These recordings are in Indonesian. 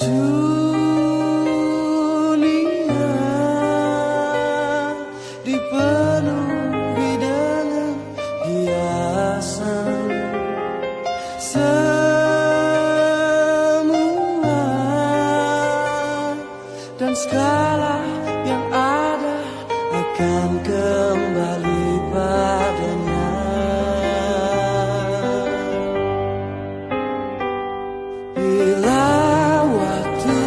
Dunia dipenuhi dengan hiasan, semua dan segala yang ada akan kembali padanya. Bila waktu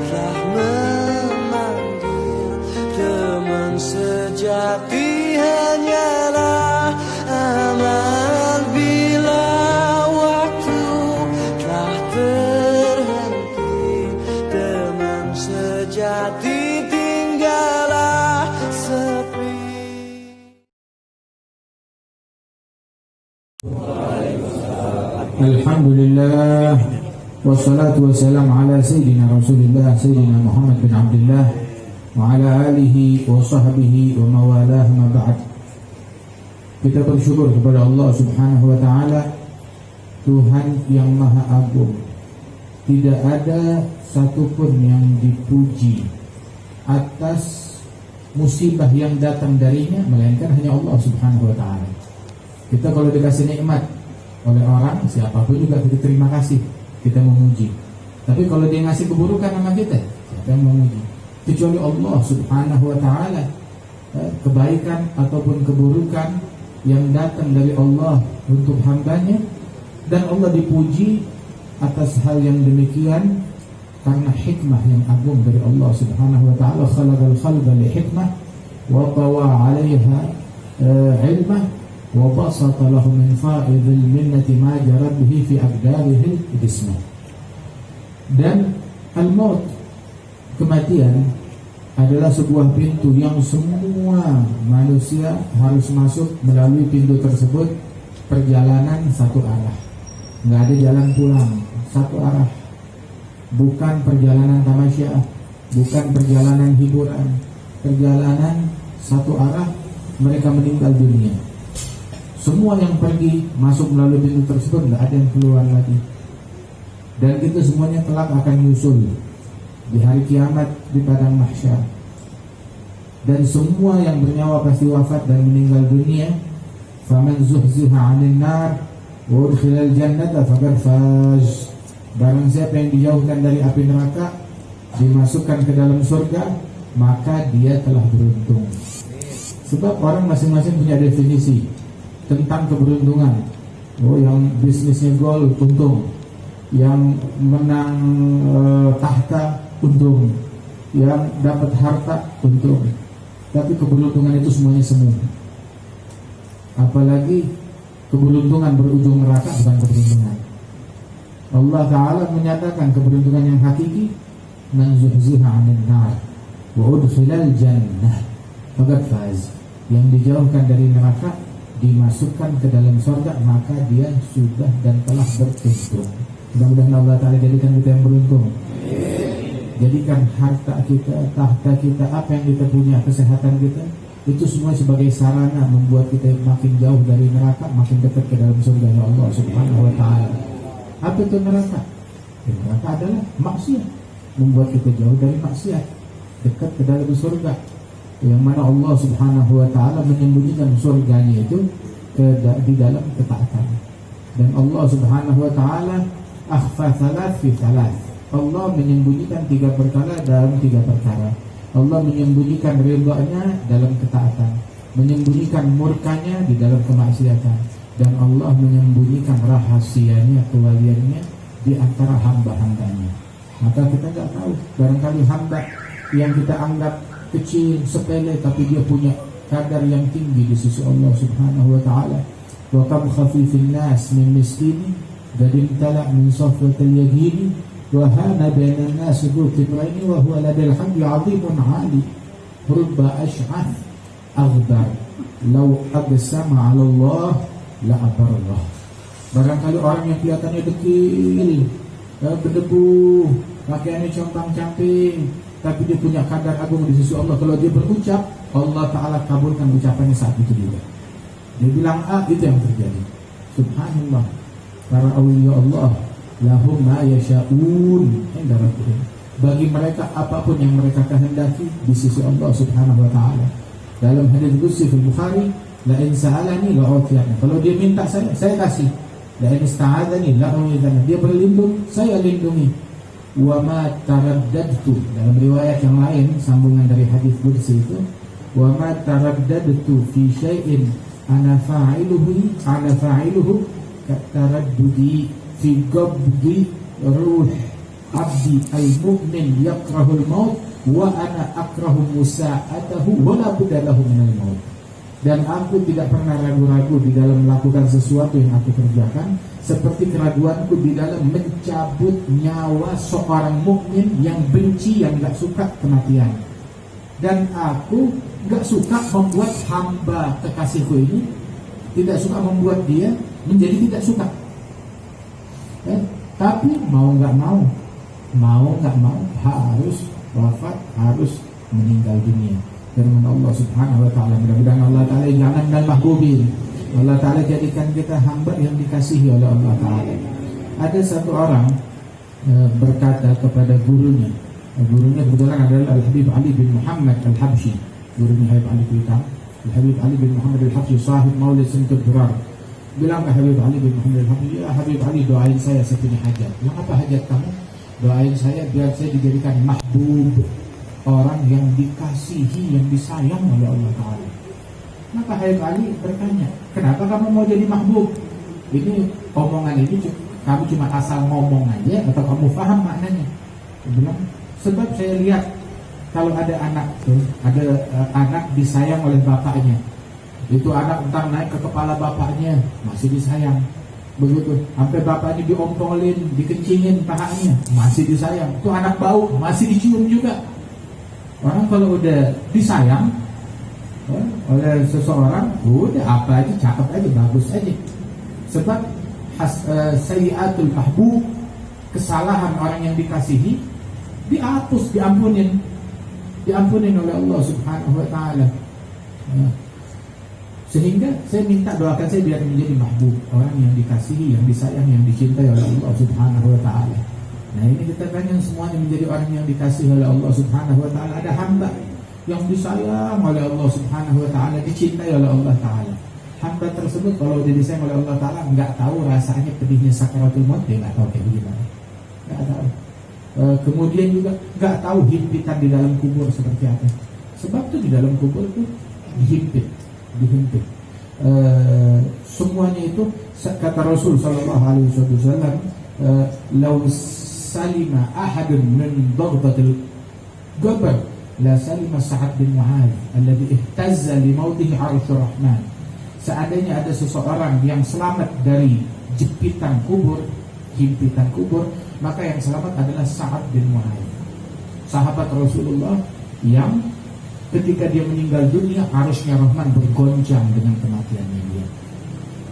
telah memanggil, teman sejati hanyalah amal. Bila waktu telah terhenti, teman sejati tinggallah sepi. Alhamdulillah, wassalatu wassalamu ala sayyidina Rasulillah sayyidina Muhammad bin Abdullah wa ala alihi wa sahbihi wa mawalah, ma ba'd. Kita bersyukur kepada Allah Subhanahu wa taala, Tuhan yang Maha Agung. Tidak ada satupun yang dipuji atas musibah yang datang darinya, melainkan hanya Allah Subhanahu wa taala. Kita kalau dikasih nikmat oleh orang, siapapun juga kita terima kasih, kita memuji. Tapi kalau dia ngasih keburukan sama kita, siapa yang memuji? Kecuali Allah Subhanahu wa taala. Kebaikan ataupun keburukan yang datang dari Allah untuk hambanya, dan Allah dipuji atas hal yang demikian karena hikmah yang agung dari Allah Subhanahu wa taala. Khalaqal khalqa li hikmah wa tawa 'alaiha ilmah wa basata lahu min fa'idil minnati ma jarad bihi fi aqdarihi bismah. Dan al-maut, kematian, adalah sebuah pintu yang semua manusia harus masuk melalui pintu tersebut. Perjalanan satu arah, nggak ada jalan pulang, satu arah. Bukan perjalanan tamasya, bukan perjalanan hiburan, perjalanan satu arah. Mereka meninggal dunia. Semua yang pergi masuk melalui pintu tersebut, nggak ada yang keluar lagi. Dan itu semuanya kelak akan nyusul di hari kiamat di padang mahsyar. Dan semua yang bernyawa pasti wafat dan meninggal dunia. Faman zuhziha 'anil nar wa udkhilal jannata faqad faz. Barang siapa yang dijauhkan dari api neraka, dimasukkan ke dalam surga, maka dia telah beruntung. Sebab orang masing-masing punya definisi tentang keberuntungan. Oh, yang bisnisnya gol untung, yang menang tahta untung, yang dapat harta untung. Tapi keberuntungan itu semuanya semu. Apalagi keberuntungan berujung neraka, bukan keberuntungan. Allah Ta'ala menyatakan keberuntungan yang hakiki, man zuhziha 'anil nar wa udkhilal jannah faqad faz. Yang dijauhkan dari neraka, dimasukkan ke dalam surga, maka dia sudah dan telah beruntung. Mudah-mudahan Allah Ta'ala jadikan kita yang beruntung. Jadikan harta kita, tahta kita, apa yang kita punya, kesehatan kita, itu semua sebagai sarana membuat kita makin jauh dari neraka, makin dekat ke dalam surga Allah Subhanahu wa ta'ala. Apa itu neraka? Neraka adalah maksiat, membuat kita jauh dari maksiat, dekat ke dalam surga, yang mana Allah Subhanahu wa ta'ala menyembunyikan surganya itu di dalam ketaatan. Dan Allah Subhanahu wa ta'ala akhfa thalath fi thalath. Allah menyembunyikan 3 perkara dalam 3 perkara. Allah menyembunyikan ridha-Nya dalam ketaatan, menyembunyikan murkanya di dalam kemaksiatan, dan Allah menyembunyikan rahasianya, kewaliannya di antara hamba-hambanya. Maka kita tidak tahu, barangkali hamba yang kita anggap kecil, sepele, tapi dia punya kadar yang tinggi di sisi Allah Subhanahu wa ta'ala. Wa kam khafifin nas min miskini gadin tala' min safwatil yagini wa hana baina nas du kibraini wa huwa ladal hamdi 'azimun 'ali rubba ash'ath aghbar law aqsama 'ala Allah la abarrah. Barangkali orang yang kelihatannya dekil, berdebu, pakaiannya compang-camping, tapi dia punya kadar agung di sisi Allah. Kalau dia berucap, Allah Ta'ala kabulkan ucapannya saat itu juga. Dia bilang A, itu yang terjadi. Subhanallah. Para awliya Allah lahum ma yasha'un inda rabbihim. Bagi mereka apapun yang mereka kehendaki di sisi Allah Subhanahu wa taala. Dalam hadis qudsi Bukhari, la in sa'alani la'utiyana. Kalau dia minta saya kasih. La in ista'adzani la'u'idana. Dia berlindung, saya lindungi. Wa ma taraddadtu. Dalam riwayat yang lain sambungan dari hadis qudsi itu, wa ma taraddadtu fi syai'in ana fa'iluhu kataraddudi fi qabdi ruh abdi al-mu'min yakrahul maut wa ana akrahu musa'atahu wa la budda lahu minal maut. Dan aku tidak pernah ragu-ragu di dalam melakukan sesuatu yang aku kerjakan, seperti keraguanku di dalam mencabut nyawa seorang mukmin yang benci, yang gak suka kematian. Dan aku gak suka membuat hamba kekasihku ini, tidak suka membuat dia menjadi tidak suka. Tapi mau nggak mau harus wafat, harus meninggal dunia. Firman Allah Subhanahu wa taala, mudah-mudahan Allah taala jangan dan mahbubin. Allah taala jadikan kita hamba yang dikasihi oleh Allah taala. Ada satu orang berkata kepada gurunya kebetulan adalah Al-Habib Ali bin Muhammad Al-Habsyi, gurunya Habib Ali Kuitang. Al-Habib Ali bin Muhammad Al-Habsyi sahib Maulid Sintul Durar. Bilang ke Habib Ali bin Muhammad Al-Habsyi, ya Habib Ali, doain saya punya hajat. Bilang, apa hajat kamu? Doain saya biar saya dijadikan mahbub, orang yang dikasihi, yang disayang oleh Allah Ta'ala. Maka Habib Ali bertanya, kenapa kamu mau jadi mahbub? Ini omongan ini kamu cuma asal ngomong aja atau kamu paham maknanya? Dia bilang, sebab saya lihat kalau ada anak disayang oleh bapaknya, itu anak entar naik ke kepala bapaknya masih disayang, begitu sampai bapaknya diompolin, dikencingin pahanya masih disayang. Itu anak bau masih dicium juga. Orang kalau udah disayang oleh seseorang, udah apa aja cakep aja, bagus aja. Sebab sayyiatul mahbub, kesalahan orang yang dikasihi, dihapus, diampunin oleh Allah Subhanahu wa taala. Sehingga saya minta doakan saya biar menjadi mahbub, orang yang dikasihi, yang disayang, yang dicintai oleh Allah Subhanahu wa taala. Nah, ini kita pengen semuanya menjadi orang yang dikasihi oleh Allah Subhanahu wa taala. Ada hamba yang disayang oleh Allah Subhanahu wa taala, dicintai oleh Allah taala. Hamba tersebut kalau udah disayang oleh Allah taala, enggak tahu rasanya pedihnya sakaratul maut, dia enggak tahu kayak gimana. Enggak tahu. Kemudian juga enggak tahu himpitan di dalam kubur seperti apa. Sebab tuh di dalam kubur tuh dihimpit. Semuanya itu kata Rasul sallallahu alaihi wasallam, law salima ahadun min dhaghtatil qabr la salima Sa'ad bin Mu'adz alladhi ihtazza li mautihi 'arsyur rahman. Seandainya ada seseorang yang selamat dari jepitan kubur, himpitan kubur, maka yang selamat adalah Sa'ad bin Mu'adz, sahabat Rasulullah yang ketika dia meninggal dunia, arusnya Rahman bergoncang dengan kematiannya dia.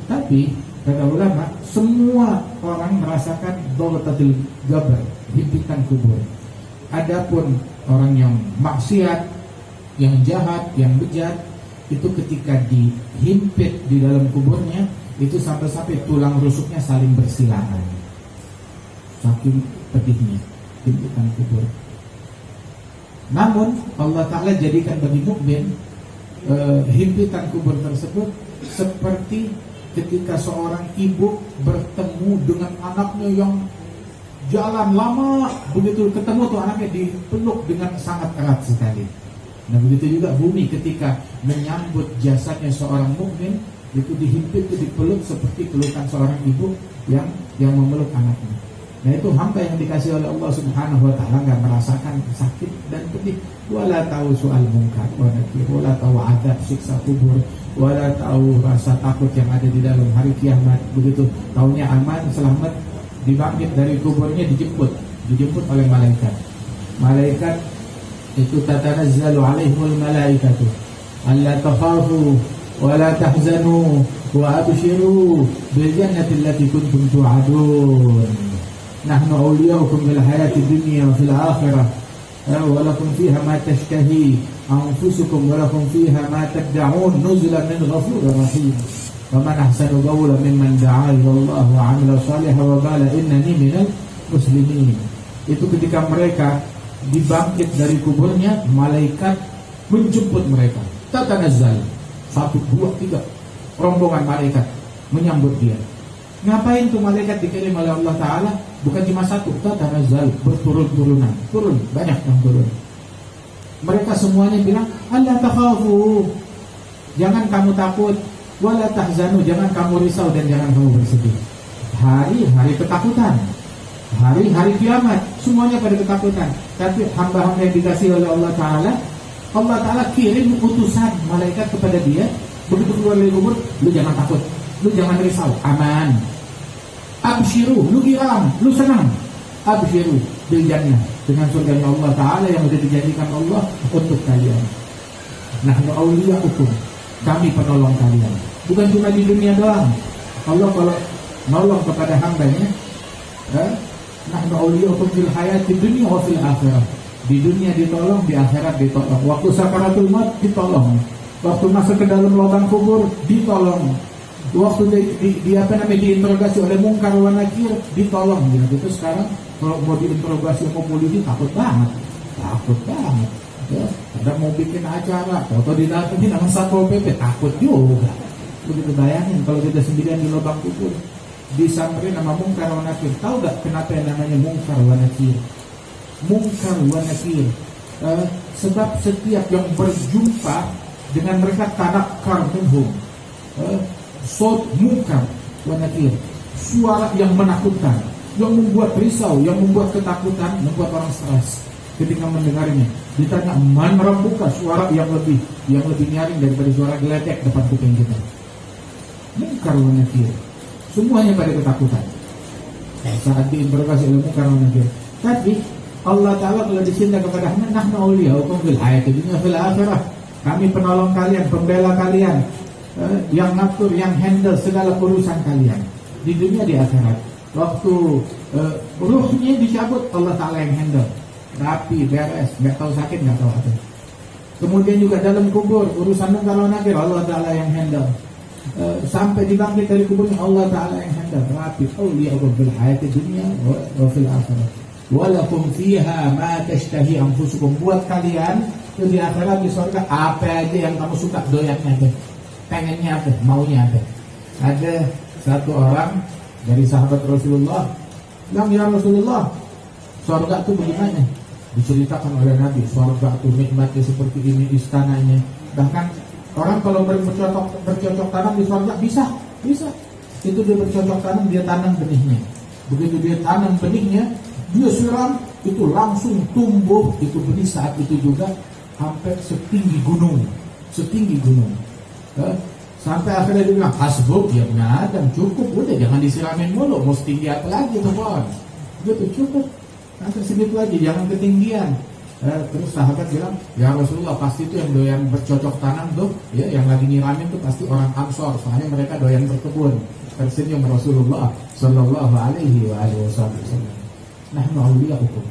Tapi kata ulama, semua orang merasakan dhaghtatil qabr, himpitan kubur. Adapun orang yang maksiat, yang jahat, yang bejat, itu ketika dihimpit di dalam kuburnya, itu sampai-sampai tulang rusuknya saling bersilangan, saking pedihnya himpitan kubur. Namun Allah Ta'ala jadikan bagi mukmin himpitan kubur tersebut seperti ketika seorang ibu bertemu dengan anaknya yang jalan lama, begitu ketemu tuh anaknya dipeluk dengan sangat erat sekali. Nah, begitu juga bumi ketika menyambut jasadnya seorang mukmin, itu dihimpit, itu dipeluk seperti pelukan seorang ibu yang memeluk anaknya. Nah, itu hamba yang dikasih oleh Allah Subhanahu wa taala enggak merasakan sakit dan pedih, wala tahu soal mungkar wa nakir, wala tahu adab siksa kubur, wala tahu rasa takut yang ada di dalam hari kiamat. Begitu taunya aman, selamat, dibangkit dari kuburnya, dijemput oleh malaikat. Malaikat itu tatanazzalu alaihimul malaikatu alla takhafu wa la tahzanu wa abshiru bil jannati allati kuntum tu'adun. Nahnu awliyaukum fil hayati dunya wa fil akhirah wa lakum fiha ma tashtahi anfusukum wa lakum fiha ma tad'un nuzulan min ghafurir rahim. Wa man ahsanu qawlan mimman da'a ila Allah wa 'amila shalihan wa qala innani minal muslimin. Itu ketika mereka dibangkit dari kuburnya, malaikat menjemput mereka. Tatanazzal, 1, 2, 3 rombongan malaikat menyambut dia. Ngapain tuh malaikat dikirim oleh Allah Ta'ala? Bukan cuma 1, tatanazzal, berturun-turunan, turun, banyak yang turun. Mereka semuanya bilang, Allah takhafu, jangan kamu takut, wala tahzanu, jangan kamu risau dan jangan kamu bersedih. Hari ketakutan, hari kiamat, semuanya pada ketakutan. Tapi hamba-hamba yang dikasih oleh Allah Ta'ala kirim utusan malaikat kepada dia. Begitu keluar dari kubur, lu jangan takut, lu jangan risau, aman. Abshiru, lu giram, lu senang. Abshiru bil jannah, dengan surganya Allah Ta'ala yang sudah dijanjikan Allah untuk kalian. Nahnu awliya'ukum, kami penolong kalian. Bukan cuma di dunia doang. Allah kalau nolong kepada hambanya, nahnu awliya'ukum fil hayati dunya wa fil akhirah. Di dunia ditolong, di akhirat ditolong. Waktu sakaratul maut ditolong. Waktu masuk ke dalam lubang kubur ditolong. Waktu diinterogasi oleh mungkar wa nakir ditolong. Gitu sekarang kalau mau diinterogasi sama polisi takut banget. Ya, ada mau bikin acara, atau didatengin sama Satpol PP, takut juga. Begitu bayangin kalau kita sendirian di lubang kubur, disamperin sama mungkar wa nakir. Tahu gak kenapa yang namanya mungkar wa nakir? Mungkar wa nakir, sebab setiap yang berjumpa dengan mereka tanakkar minhum, sod mungkar wa nakir, suara yang menakutkan, yang membuat risau, yang membuat ketakutan, membuat orang stres ketika mendengarnya. Ditanya, man rabbuka, suara yang lebih nyaring daripada suara geledek depan kuping kita. Mungkar wa nakir, semuanya pada ketakutan saat diinterogasi oleh mungkar wa nakir. Tapi Allah Ta'ala kalau dicinta kepada hamba, nahnu awliya'ukum fil hayati dunya fil akhirah, kami penolong kalian, pembela kalian, yang ngatur, yang handle segala urusan kalian di dunia, di akhirat. Waktu ruhnya dicabut, Allah Ta'ala yang handle, rapi, beres, nggak tahu sakit, nggak tahu apa. Kemudian juga dalam kubur, urusan mungkar wa nakir, Allah Ta'ala yang handle. Sampai dibangkit dari kuburnya, Allah Ta'ala yang handle, rapi. Awliya'ukum fil hayati dunya wa fil akhirah. Walakum fiha ma tashtahi anfusukum, buat kalian itu di akhirat, di surga, apa aja yang kamu suka, doyannya apa, pengennya apa, maunya apa. Ada satu orang dari sahabat Rasulullah bilang, ya Rasulullah, surga itu bagaimana? Diceritakan oleh Nabi, surga itu nikmatnya seperti ini, istananya. Bahkan orang kalau bercocok tanam di surga bisa. Itu dia bercocok tanam, dia tanam benihnya. Begitu dia tanam benihnya, dia siram, itu langsung tumbuh itu benih saat itu juga sampai setinggi gunung. Sampai akhirnya dia bilang, hasbuk ya Adam, cukup, udah jangan disiramin mulu, mau setinggi apa lagi tuh pohon. Gitu cukup, sampai segitu aja, jangan ketinggian. Terus sahabat bilang, ya Rasulullah, pasti itu yang doyan bercocok tanam tuh, ya, yang lagi nyiramin tuh pasti orang Ansor, soalnya mereka doyan berkebun. Tersenyum Rasulullah Sallallahu Alaihi Wasallam. Nahnu awliya'ukum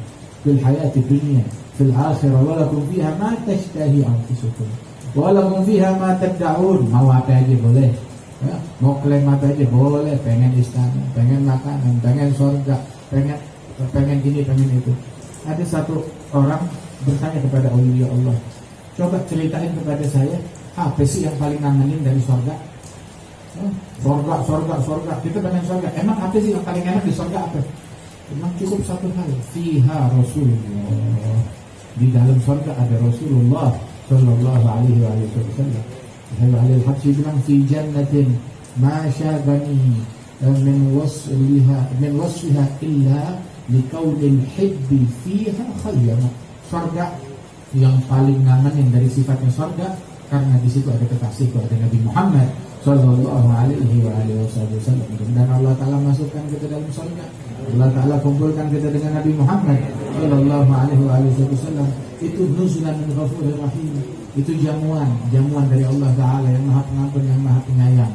fil hayati dunya fil akhirah, walakum fiha ma tashtahi anfusukum, walakum fiha ma tad'un. Mau apa aja boleh, ya, mau klaim apa aja boleh, pengen istana, pengen makanan, pengen surga, pengen ini, pengen itu. Ada satu orang bertanya kepada awliya Allah, coba ceritain kepada saya, apa sih yang paling ngangenin dari surga? Surga, kita pengen surga. Emang apa sih yang paling enak di surga apa? Memang cukup satu hal, fiha Rasulullah, di dalam surga ada Rasulullah Sallallahu Alaihi Wasallam. Al Habsyi bilang, fi jannatin ma syagani min wasfiha illa likaunil hibbi fiha khayyama. Surga yang paling ngangenin dari sifatnya surga karena di situ ada kekasih kepada Nabi Muhammad Sallallahu Alaihi Wasallam. Dan Allah Ta'ala masukkan kita dalam surga, Allah Ta'ala kumpulkan kita dengan Nabi Muhammad Sallallahu Alaihi Wasallam. Itu nuzulan min Ghafurur Rahim, itu jamuan dari Allah Ta'ala yang maha pengampun, yang maha penyayang.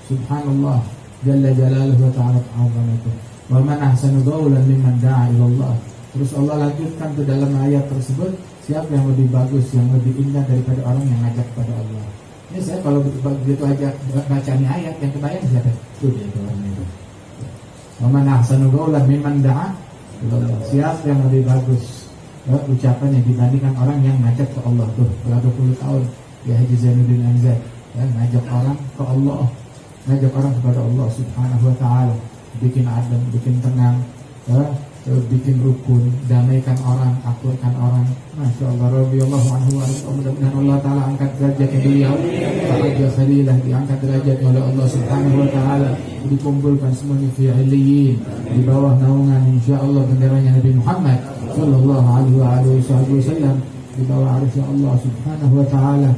Subhanallah Jalla Jalaluhu wa Ta'ala ta'azamatuh. Wa man ahsanu qawlan mimman da'a ila Allah. Terus Allah lanjutkan ke dalam ayat tersebut, siapa yang lebih bagus, yang lebih indah daripada orang yang ngajak kepada Allah. Ini saya kalau begitu aja baca nih ayat yang kebayang siapa? Itu dia orangnya itu. Wa man ahsanu qawlan mimman da'a ila Allah. Siapa yang lebih bagus ucapannya dibandingkan orang yang ngajak ke Allah tuh setelah 20 tahun ya Haji Zainuddin Anzar ya, ngajak orang ke Allah, ngajak orang kepada Allah Subhanahu wa taala, bikin adem, bikin tenang, ya, bikin rukun, damaikan orang, akurkan orang. Masya Allah, radhiyallahu anhu wa mudah-mudahan Allah taala angkat derajatnya beliau, Raja Khalilah diangkat derajatnya oleh Allah Subhanahu wa taala, dikumpulkan semuanya fi illiyin di bawah naungan insyaallah benderanya Nabi Muhammad sallallahu alaihi wasallam, di bawah arsy Allah Subhanahu wa taala.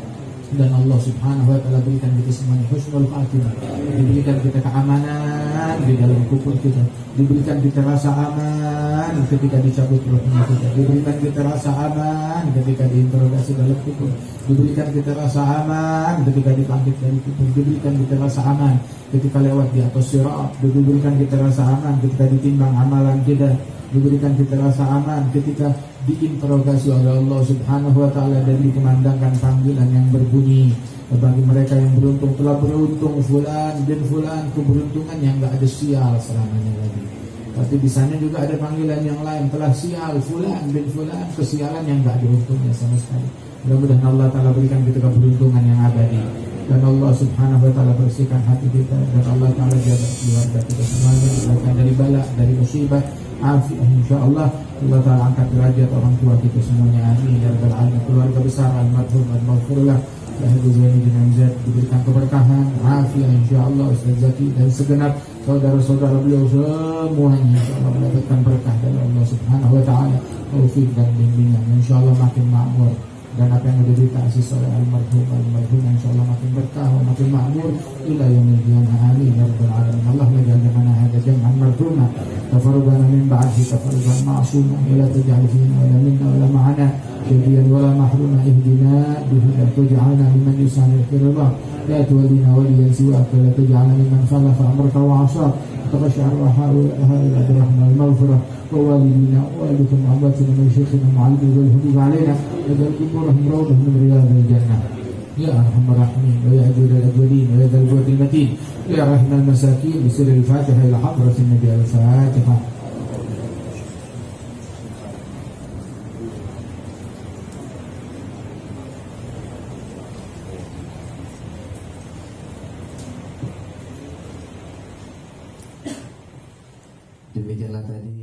Dan Allah Subhanahu wa taala berikan kita semuanya husnul khatimah, diberikan kita keamanan di dalam kubur kita, diberikan kita rasa aman ketika dicabut rohnya kita, diberikan kita rasa aman ketika diinterogasi dalam kubur, diberikan kita rasa aman ketika dipanggil dari kubur, diberikan kita rasa aman ketika lewat di atas sirat, diberikan kita rasa aman ketika ditimbang amalan kita, diberikan kita rasa aman ketika diinterogasi oleh Allah Subhanahu wa taala dan dikumandangkan panggilan yang berbunyi bagi mereka yang beruntung, telah beruntung fulan bin fulan, keberuntungan yang enggak ada sial selamanya lagi. Tapi di sana juga ada panggilan yang lain, telah sial fulan bin fulan, kesialan yang enggak ada untungnya sama sekali. Mudah-mudahan Allah taala berikan kita keberuntungan yang abadi dan Allah Subhanahu wa taala bersihkan hati kita dan Allah taala jaga keluarga kita semuanya dari bala, dari musibah, afiah insyaallah. Allah taala angkat derajat orang tua kita semuanya, amin ya rabbal alamin. Keluarga besar almarhum al-maghfurlah Haji Zainuddin Anzar diberikan keberkahan, afiah insyaallah. Ustaz Zaki dan segenap saudara-saudara beliau semuanya insyaallah mendapatkan berkah dari Allah Subhanahu wa taala, taufik dan bimbingan insyaallah, makin makmur. Dan apa yang sudah dikasih oleh almarhum insyaallah makin berkah, makin makmur ila yaumil qiyamah, amin ya rabbal alamin. Allah menjaga mana hada jam'an marhuma tafarrugana min ba'di tafarrugan ma'suma ila taj'al fina wa minna wa ma'ana jadiyan wa la mahruma ihdina bihudan tuj'alna mimman yusani firullah la tuwallina waliyan siwaka la taj'alna mimman khalafa amraka wa 'asha تغشعر هؤلاء برحمة المغفرة ووالدينا ووالدكم وأمواتنا من شيخنا المعلم والهدوء علينا وجعل قبورهم روضة من رياض الجنة يا أرحم الراحمين ويا أجود الأجودين ويا ذا الجود المتين يا رحم المساكين بسر الفاتحة إلى حضرة النبي الفاتحة. Demikianlah tadi